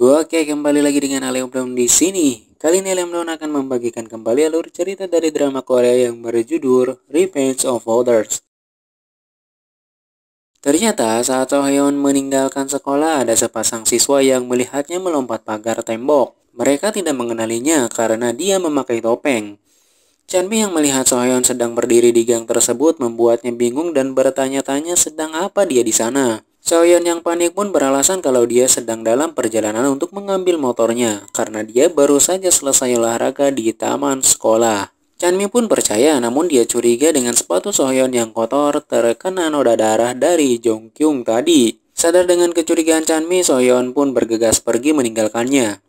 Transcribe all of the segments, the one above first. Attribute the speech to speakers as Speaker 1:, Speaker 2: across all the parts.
Speaker 1: Oke, kembali lagi dengan Alemdom di sini. Kali ini Alemdom akan membagikan kembali alur cerita dari drama Korea yang berjudul Revenge of Others. Ternyata saat Oh Hyun meninggalkan sekolah, ada sepasang siswa yang melihatnya melompat pagar tembok. Mereka tidak mengenalinya karena dia memakai topeng. Chanmi yang melihat So Hyun sedang berdiri di gang tersebut membuatnya bingung dan bertanya-tanya sedang apa dia di sana. So Hyun yang panik pun beralasan kalau dia sedang dalam perjalanan untuk mengambil motornya karena dia baru saja selesai olahraga di taman sekolah. Chanmi pun percaya, namun dia curiga dengan sepatu So Hyun yang kotor terkena noda darah dari Jong Kyung tadi. Sadar dengan kecurigaan Chanmi, So Hyun pun bergegas pergi meninggalkannya.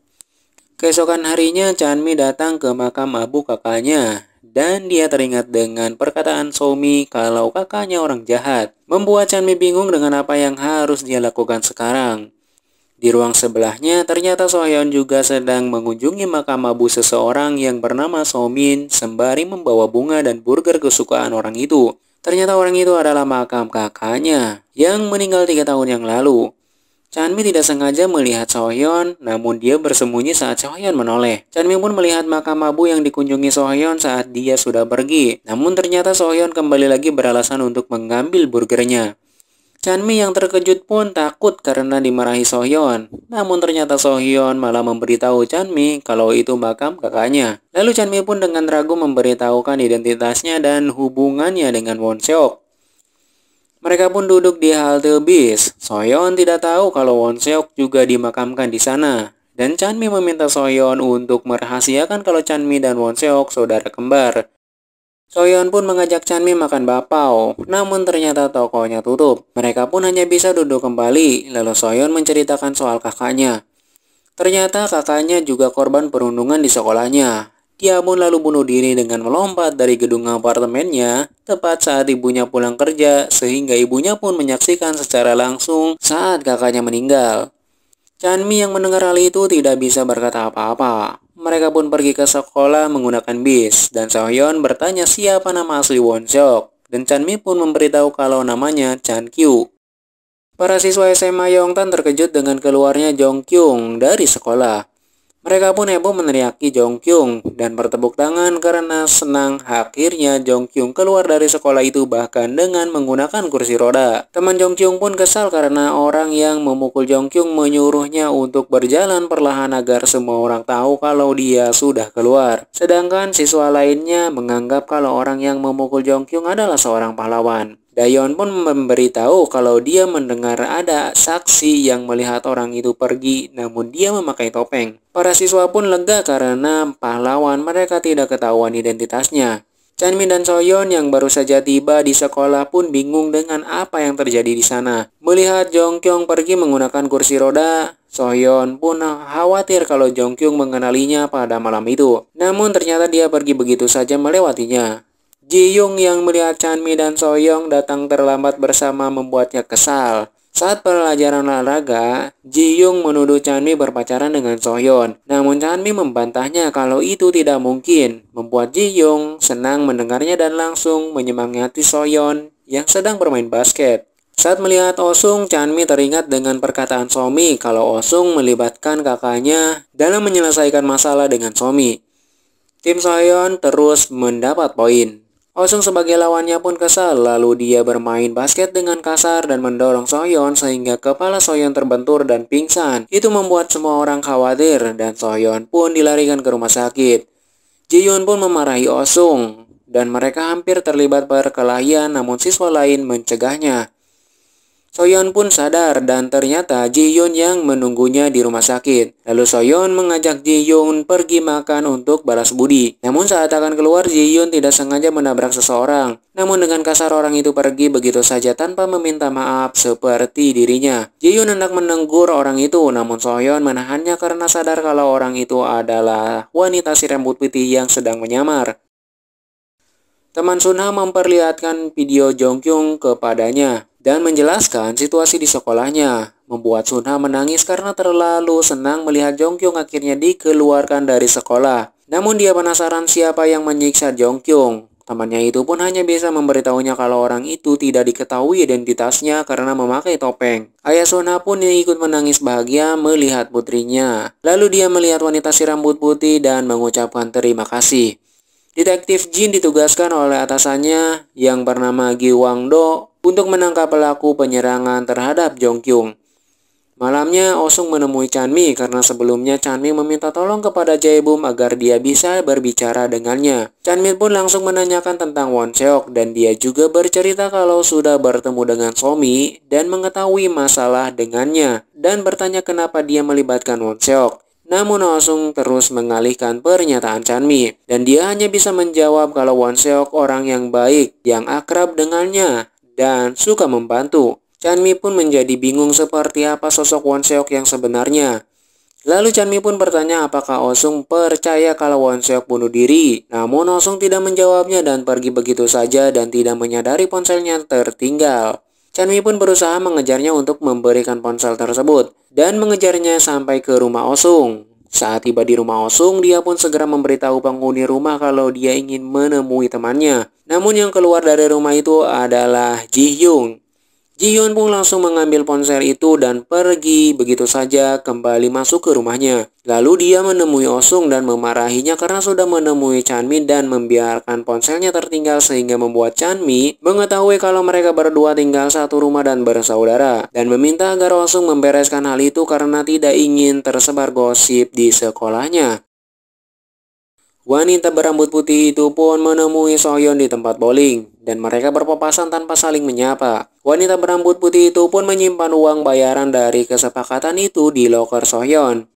Speaker 1: Keesokan harinya, Chanmi datang ke makam abu kakaknya, dan dia teringat dengan perkataan Somi kalau kakaknya orang jahat. Membuat Chanmi bingung dengan apa yang harus dia lakukan sekarang. Di ruang sebelahnya, ternyata So Hyun juga sedang mengunjungi makam abu seseorang yang bernama Somin sembari membawa bunga dan burger kesukaan orang itu. Ternyata orang itu adalah makam kakaknya yang meninggal 3 tahun yang lalu. Chanmi tidak sengaja melihat So Hyun, namun dia bersembunyi saat So Hyun menoleh. Chanmi pun melihat makam abu yang dikunjungi So Hyun saat dia sudah pergi. Namun ternyata So Hyun kembali lagi beralasan untuk mengambil burgernya. Chanmi yang terkejut pun takut karena dimarahi So Hyun. Namun ternyata So Hyun malah memberitahu Chanmi kalau itu makam kakaknya. Lalu Chanmi pun dengan ragu memberitahukan identitasnya dan hubungannya dengan Won Seok. Mereka pun duduk di halte bis. Soyeon tidak tahu kalau Won Seok juga dimakamkan di sana. Dan Chanmi meminta Soyeon untuk merahasiakan kalau Chanmi dan Won Seok saudara kembar. Soyeon pun mengajak Chanmi makan bapau, namun ternyata tokonya tutup. Mereka pun hanya bisa duduk kembali, lalu Soyeon menceritakan soal kakaknya. Ternyata kakaknya juga korban perundungan di sekolahnya. Dia pun lalu bunuh diri dengan melompat dari gedung apartemennya tepat saat ibunya pulang kerja, sehingga ibunya pun menyaksikan secara langsung saat kakaknya meninggal. Chanmi yang mendengar hal itu tidak bisa berkata apa-apa. Mereka pun pergi ke sekolah menggunakan bis, dan Sohyeon bertanya siapa nama asli Won Seok, dan Chanmi pun memberitahu kalau namanya Chan Kyu. Para siswa SMA Yongtan terkejut dengan keluarnya Jong Kyung dari sekolah. Mereka pun heboh meneriaki Jong Kyung dan bertepuk tangan karena senang akhirnya Jong Kyung keluar dari sekolah itu bahkan dengan menggunakan kursi roda. Teman Jong Kyung pun kesal karena orang yang memukul Jong Kyung menyuruhnya untuk berjalan perlahan agar semua orang tahu kalau dia sudah keluar. Sedangkan siswa lainnya menganggap kalau orang yang memukul Jong Kyung adalah seorang pahlawan. Dayon pun memberitahu kalau dia mendengar ada saksi yang melihat orang itu pergi namun dia memakai topeng. Para siswa pun lega karena pahlawan mereka tidak ketahuan identitasnya. Chanmi dan Soyeon yang baru saja tiba di sekolah pun bingung dengan apa yang terjadi di sana. Melihat Jong Kyung pergi menggunakan kursi roda, Soyeon pun khawatir kalau Jong Kyung mengenalinya pada malam itu. Namun ternyata dia pergi begitu saja melewatinya. Ji Young yang melihat Chanmi dan Soyeon datang terlambat bersama membuatnya kesal. Saat pelajaran olahraga, Ji Young menuduh Chanmi berpacaran dengan Soyeon. Namun Chanmi membantahnya kalau itu tidak mungkin, membuat Ji Young senang mendengarnya dan langsung menyemangati Soyeon yang sedang bermain basket. Saat melihat Osung, Chanmi teringat dengan perkataan Somi kalau Osung melibatkan kakaknya dalam menyelesaikan masalah dengan Somi. Tim Soyeon terus mendapat poin. Osung sebagai lawannya pun kesal, lalu dia bermain basket dengan kasar dan mendorong Soyeon sehingga kepala Soyeon terbentur dan pingsan. Itu membuat semua orang khawatir dan Soyeon pun dilarikan ke rumah sakit. Ji-yoon pun memarahi Osung dan mereka hampir terlibat perkelahian namun siswa lain mencegahnya. Soyeon pun sadar dan ternyata Ji-yoon yang menunggunya di rumah sakit. Lalu Soyeon mengajak Ji-yoon pergi makan untuk balas budi. Namun saat akan keluar, Ji-yoon tidak sengaja menabrak seseorang. Namun dengan kasar orang itu pergi begitu saja tanpa meminta maaf seperti dirinya. Ji-yoon hendak menegur orang itu, namun Soyeon menahannya karena sadar kalau orang itu adalah wanita si rambut putih yang sedang menyamar. Teman Sunha memperlihatkan video Jong Kyung kepadanya dan menjelaskan situasi di sekolahnya, membuat Sunha menangis karena terlalu senang melihat Jong Kyung akhirnya dikeluarkan dari sekolah. Namun dia penasaran siapa yang menyiksa Jong Kyung. Temannya itu pun hanya bisa memberitahunya kalau orang itu tidak diketahui identitasnya karena memakai topeng. Ayah Sunha pun ikut menangis bahagia melihat putrinya. Lalu dia melihat wanita si rambut putih dan mengucapkan terima kasih. Detektif Jin ditugaskan oleh atasannya yang bernama Gi Wang-do untuk menangkap pelaku penyerangan terhadap Jongkyung. Malamnya, Osung menemui Chanmi karena sebelumnya Chanmi meminta tolong kepada Jaebum agar dia bisa berbicara dengannya. Chanmi pun langsung menanyakan tentang Won Seok dan dia juga bercerita kalau sudah bertemu dengan Somi dan mengetahui masalah dengannya dan bertanya kenapa dia melibatkan Won Seok. Namun Osung terus mengalihkan pernyataan Chanmi dan dia hanya bisa menjawab kalau Won Seok orang yang baik, yang akrab dengannya dan suka membantu. Chanmi pun menjadi bingung seperti apa sosok Won Seok yang sebenarnya. Lalu Chanmi pun bertanya apakah Osung percaya kalau Won Seok bunuh diri. Namun Osung tidak menjawabnya dan pergi begitu saja dan tidak menyadari ponselnya tertinggal. Chanmi pun berusaha mengejarnya untuk memberikan ponsel tersebut dan mengejarnya sampai ke rumah Osung. Saat tiba di rumah Osung, dia pun segera memberitahu penghuni rumah kalau dia ingin menemui temannya. Namun yang keluar dari rumah itu adalah Ji Hyun. Ji Hyun pun langsung mengambil ponsel itu dan pergi begitu saja kembali masuk ke rumahnya. Lalu dia menemui Osung dan memarahinya karena sudah menemui Chanmi dan membiarkan ponselnya tertinggal sehingga membuat Chanmi mengetahui kalau mereka berdua tinggal satu rumah dan bersaudara dan meminta agar Osung membereskan hal itu karena tidak ingin tersebar gosip di sekolahnya. Wanita berambut putih itu pun menemui Sohyeon di tempat bowling dan mereka berpapasan tanpa saling menyapa. Wanita berambut putih itu pun menyimpan uang bayaran dari kesepakatan itu di loker Sohyeon.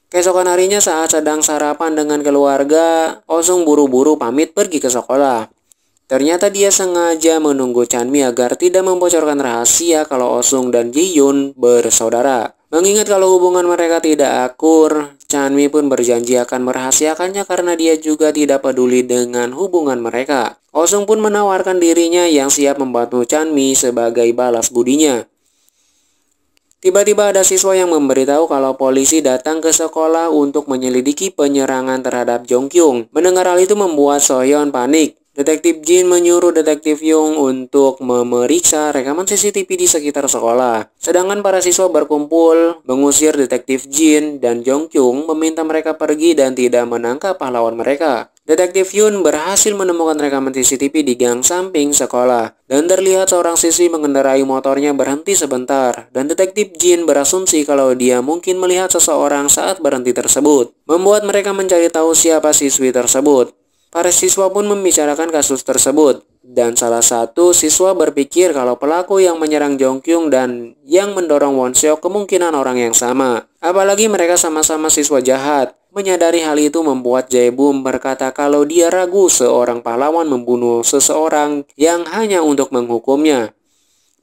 Speaker 1: Keesokan harinya saat sedang sarapan dengan keluarga, Osung buru-buru pamit pergi ke sekolah. Ternyata dia sengaja menunggu Chanmi agar tidak membocorkan rahasia kalau Osung dan Ji Hyun bersaudara. Mengingat kalau hubungan mereka tidak akur, Chanmi pun berjanji akan merahasiakannya karena dia juga tidak peduli dengan hubungan mereka. Osung pun menawarkan dirinya yang siap membantu Chanmi sebagai balas budinya. Tiba-tiba ada siswa yang memberitahu kalau polisi datang ke sekolah untuk menyelidiki penyerangan terhadap Jongkyung. Mendengar hal itu membuat Sohyeon panik. Detektif Jin menyuruh Detektif Yung untuk memeriksa rekaman CCTV di sekitar sekolah. Sedangkan para siswa berkumpul mengusir Detektif Jin dan Jongkyung meminta mereka pergi dan tidak menangkap pahlawan mereka. Detektif Yun berhasil menemukan rekaman CCTV di gang samping sekolah dan terlihat seorang siswi mengendarai motornya berhenti sebentar dan Detektif Jin berasumsi kalau dia mungkin melihat seseorang saat berhenti tersebut, membuat mereka mencari tahu siapa siswi tersebut. Para siswa pun membicarakan kasus tersebut dan salah satu siswa berpikir kalau pelaku yang menyerang Jongkyung dan yang mendorong Won Seok kemungkinan orang yang sama. Apalagi mereka sama-sama siswa jahat. Menyadari hal itu membuat Jaebum berkata kalau dia ragu seorang pahlawan membunuh seseorang yang hanya untuk menghukumnya.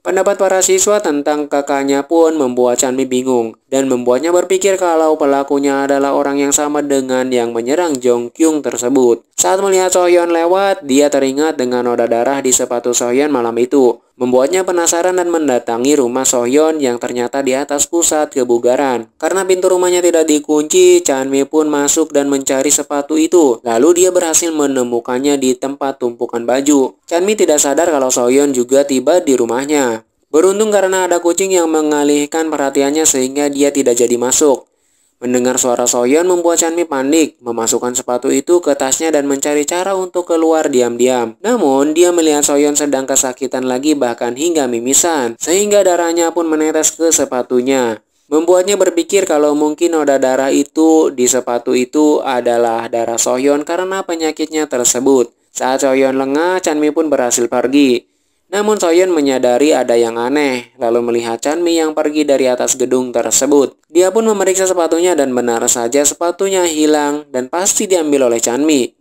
Speaker 1: Pendapat para siswa tentang kakaknya pun membuat Chanmi bingung dan membuatnya berpikir kalau pelakunya adalah orang yang sama dengan yang menyerang Jongkyung tersebut. Saat melihat Sohyeon lewat, dia teringat dengan noda darah di sepatu Sohyeon malam itu, membuatnya penasaran dan mendatangi rumah Sohyeon yang ternyata di atas pusat kebugaran. Karena pintu rumahnya tidak dikunci, Chanmi pun masuk dan mencari sepatu itu. Lalu dia berhasil menemukannya di tempat tumpukan baju. Chanmi tidak sadar kalau Sohyeon juga tiba di rumahnya. Beruntung karena ada kucing yang mengalihkan perhatiannya sehingga dia tidak jadi masuk. Mendengar suara Sohyeon membuat Chanmi panik, memasukkan sepatu itu ke tasnya dan mencari cara untuk keluar diam-diam. Namun, dia melihat Sohyeon sedang kesakitan lagi bahkan hingga mimisan, sehingga darahnya pun menetes ke sepatunya. Membuatnya berpikir kalau mungkin noda darah itu di sepatu itu adalah darah Sohyeon karena penyakitnya tersebut. Saat Sohyeon lengah, Chanmi pun berhasil pergi. Namun Sohyeon menyadari ada yang aneh, lalu melihat Chanmi yang pergi dari atas gedung tersebut. Dia pun memeriksa sepatunya dan benar saja sepatunya hilang dan pasti diambil oleh Chanmi.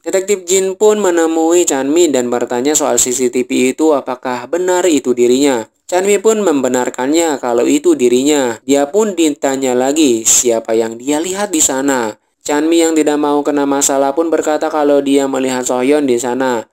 Speaker 1: Detektif Jin pun menemui Chanmi dan bertanya soal CCTV itu apakah benar itu dirinya. Chanmi pun membenarkannya kalau itu dirinya. Dia pun ditanya lagi siapa yang dia lihat di sana. Chanmi yang tidak mau kena masalah pun berkata kalau dia melihat Sohyeon di sana.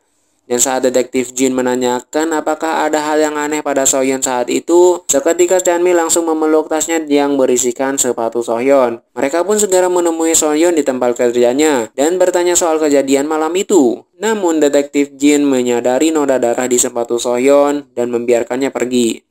Speaker 1: Dan saat detektif Jin menanyakan apakah ada hal yang aneh pada Soyeon saat itu, seketika Chanmi langsung memeluk tasnya yang berisikan sepatu Soyeon. Mereka pun segera menemui Soyeon di tempat kerjanya dan bertanya soal kejadian malam itu. Namun detektif Jin menyadari noda darah di sepatu Soyeon dan membiarkannya pergi.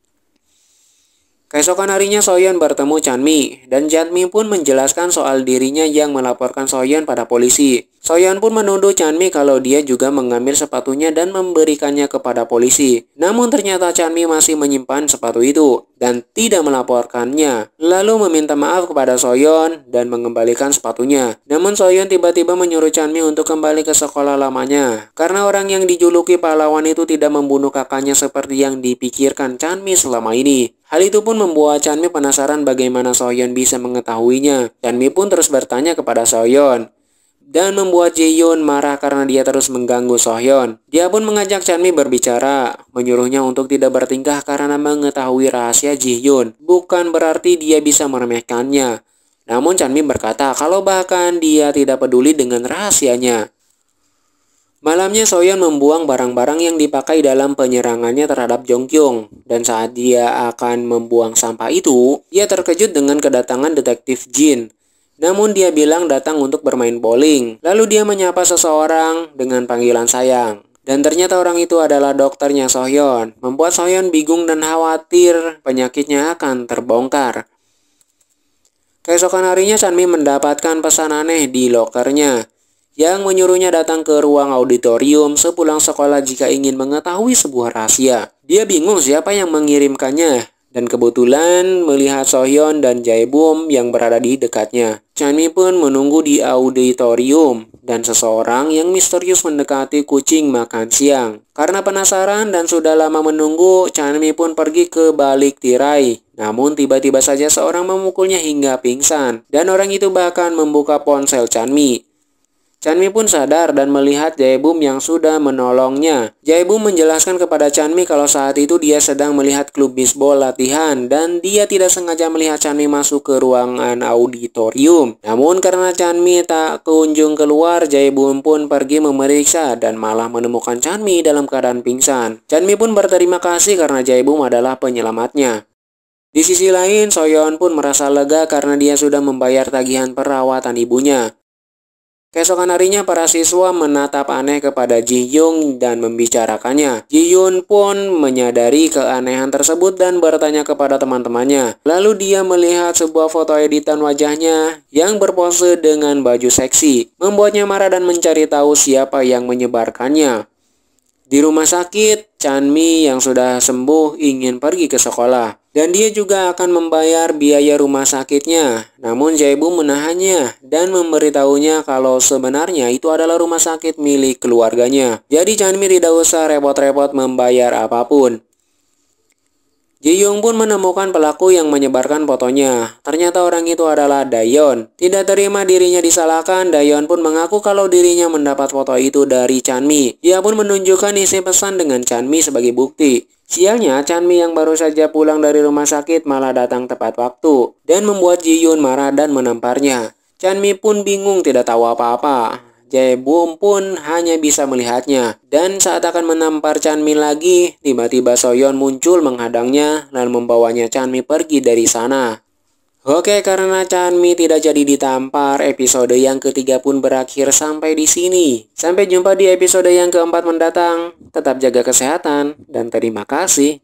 Speaker 1: Keesokan harinya Soyeon bertemu Chanmi, dan Chanmi pun menjelaskan soal dirinya yang melaporkan Soyeon pada polisi. Soyeon pun menuduh Chanmi kalau dia juga mengambil sepatunya dan memberikannya kepada polisi. Namun ternyata Chanmi masih menyimpan sepatu itu dan tidak melaporkannya, lalu meminta maaf kepada Soyeon dan mengembalikan sepatunya. Namun Soyeon tiba-tiba menyuruh Chanmi untuk kembali ke sekolah lamanya, karena orang yang dijuluki pahlawan itu tidak membunuh kakaknya seperti yang dipikirkan Chanmi selama ini. Hal itu pun membuat Chanmi penasaran bagaimana Soyeon bisa mengetahuinya. Chanmi pun terus bertanya kepada Soyeon dan membuat Jaehyun marah karena dia terus mengganggu Soyeon. Dia pun mengajak Chanmi berbicara, menyuruhnya untuk tidak bertingkah karena mengetahui rahasia Jaehyun. Bukan berarti dia bisa meremehkannya. Namun Chanmi berkata kalau bahkan dia tidak peduli dengan rahasianya. Malamnya Soyeon membuang barang-barang yang dipakai dalam penyerangannya terhadap Jongkyung. Dan saat dia akan membuang sampah itu, dia terkejut dengan kedatangan detektif Jin. Namun dia bilang datang untuk bermain bowling. Lalu dia menyapa seseorang dengan panggilan sayang. Dan ternyata orang itu adalah dokternya Soyeon, membuat Soyeon bingung dan khawatir penyakitnya akan terbongkar. Keesokan harinya Chanmi mendapatkan pesan aneh di lokernya yang menyuruhnya datang ke ruang auditorium sepulang sekolah jika ingin mengetahui sebuah rahasia. Dia bingung siapa yang mengirimkannya dan kebetulan melihat Soyeon dan Jaebum yang berada di dekatnya. Chanmi pun menunggu di auditorium dan seseorang yang misterius mendekati kucing makan siang. Karena penasaran dan sudah lama menunggu, Chanmi pun pergi ke balik tirai. Namun tiba-tiba saja seorang memukulnya hingga pingsan dan orang itu bahkan membuka ponsel Chanmi. Chanmi pun sadar dan melihat Jaebum yang sudah menolongnya. Jaebum menjelaskan kepada Chanmi kalau saat itu dia sedang melihat klub bisbol latihan dan dia tidak sengaja melihat Chanmi masuk ke ruangan auditorium. Namun karena Chanmi tak kunjung keluar, Jaebum pun pergi memeriksa dan malah menemukan Chanmi dalam keadaan pingsan. Chanmi pun berterima kasih karena Jaebum adalah penyelamatnya. Di sisi lain, Soyeon pun merasa lega karena dia sudah membayar tagihan perawatan ibunya. Keesokan harinya para siswa menatap aneh kepada Ji-hyun dan membicarakannya. Ji-hyun pun menyadari keanehan tersebut dan bertanya kepada teman-temannya. Lalu dia melihat sebuah foto editan wajahnya yang berpose dengan baju seksi, membuatnya marah dan mencari tahu siapa yang menyebarkannya. Di rumah sakit, Chanmi yang sudah sembuh ingin pergi ke sekolah. Dan dia juga akan membayar biaya rumah sakitnya. Namun Jaebum menahannya dan memberitahunya kalau sebenarnya itu adalah rumah sakit milik keluarganya. Jadi Chanmi tidak usah repot-repot membayar apapun. Ji-hyun pun menemukan pelaku yang menyebarkan fotonya. Ternyata orang itu adalah Daeyeon. Tidak terima dirinya disalahkan, Daeyeon pun mengaku kalau dirinya mendapat foto itu dari Chanmi. Dia pun menunjukkan isi pesan dengan Chanmi sebagai bukti. Sialnya, Chanmi yang baru saja pulang dari rumah sakit malah datang tepat waktu dan membuat Ji-hyun marah dan menamparnya. Chanmi pun bingung tidak tahu apa-apa. Jaebum pun hanya bisa melihatnya. Dan saat akan menampar Chanmi lagi, tiba-tiba Soyeon muncul menghadangnya dan membawanya Chanmi pergi dari sana. Oke, karena Chanmi tidak jadi ditampar, episode yang ketiga pun berakhir sampai di sini. Sampai jumpa di episode yang keempat mendatang. Tetap jaga kesehatan dan terima kasih.